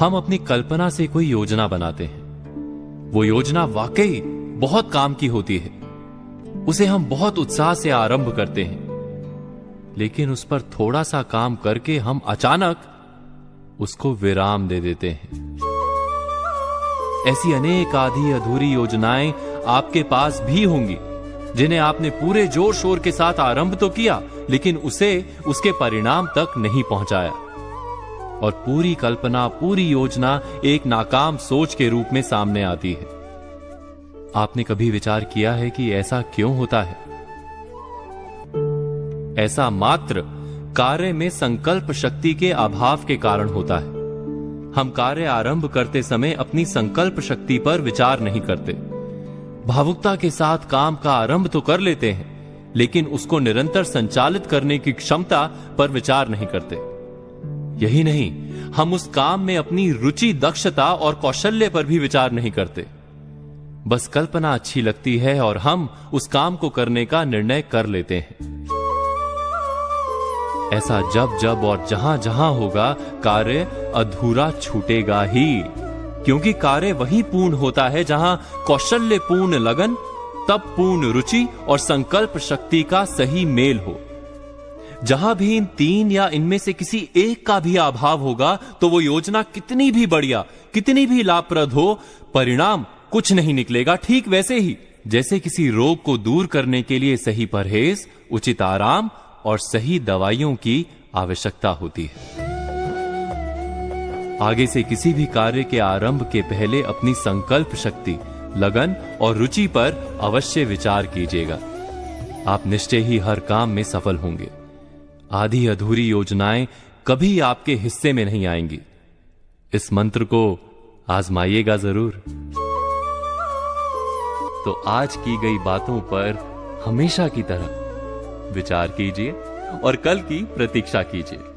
हम अपनी कल्पना से कोई योजना बनाते हैं। वो योजना वाकई बहुत काम की होती है, उसे हम बहुत उत्साह से आरंभ करते हैं, लेकिन उस पर थोड़ा सा काम करके हम अचानक उसको विराम दे देते हैं। ऐसी अनेक आधी अधूरी योजनाएं आपके पास भी होंगी जिन्हें आपने पूरे जोर शोर के साथ आरंभ तो किया, लेकिन उसे उसके परिणाम तक नहीं पहुंचाया, और पूरी कल्पना, पूरी योजना एक नाकाम सोच के रूप में सामने आती है। आपने कभी विचार किया है कि ऐसा क्यों होता है? ऐसा मात्र कार्य में संकल्प शक्ति के अभाव के कारण होता है। हम कार्य आरंभ करते समय अपनी संकल्प शक्ति पर विचार नहीं करते। भावुकता के साथ काम का आरंभ तो कर लेते हैं, लेकिन उसको निरंतर संचालित करने की क्षमता पर विचार नहीं करते। यही नहीं, हम उस काम में अपनी रुचि, दक्षता और कौशल्य पर भी विचार नहीं करते। बस कल्पना अच्छी लगती है और हम उस काम को करने का निर्णय कर लेते हैं। ऐसा जब जब और जहां जहां होगा, कार्य अधूरा छूटेगा ही, क्योंकि कार्य वही पूर्ण होता है जहां कौशल्य पूर्ण लगन, तब पूर्ण रुचि और संकल्प शक्ति का सही मेल हो। जहां भी इन तीन या इनमें से किसी एक का भी अभाव होगा, तो वो योजना कितनी भी बढ़िया, कितनी भी लाभप्रद हो, परिणाम कुछ नहीं निकलेगा। ठीक वैसे ही जैसे किसी रोग को दूर करने के लिए सही परहेज, उचित आराम और सही दवाइयों की आवश्यकता होती है। आगे से किसी भी कार्य के आरंभ के पहले अपनी संकल्प शक्ति, लगन और रुचि पर अवश्य विचार कीजिएगा। आप निश्चय ही हर काम में सफल होंगे। आधी अधूरी योजनाएं कभी आपके हिस्से में नहीं आएंगी। इस मंत्र को आजमाइएगा जरूर। तो आज की गई बातों पर हमेशा की तरह विचार कीजिए और कल की प्रतीक्षा कीजिए।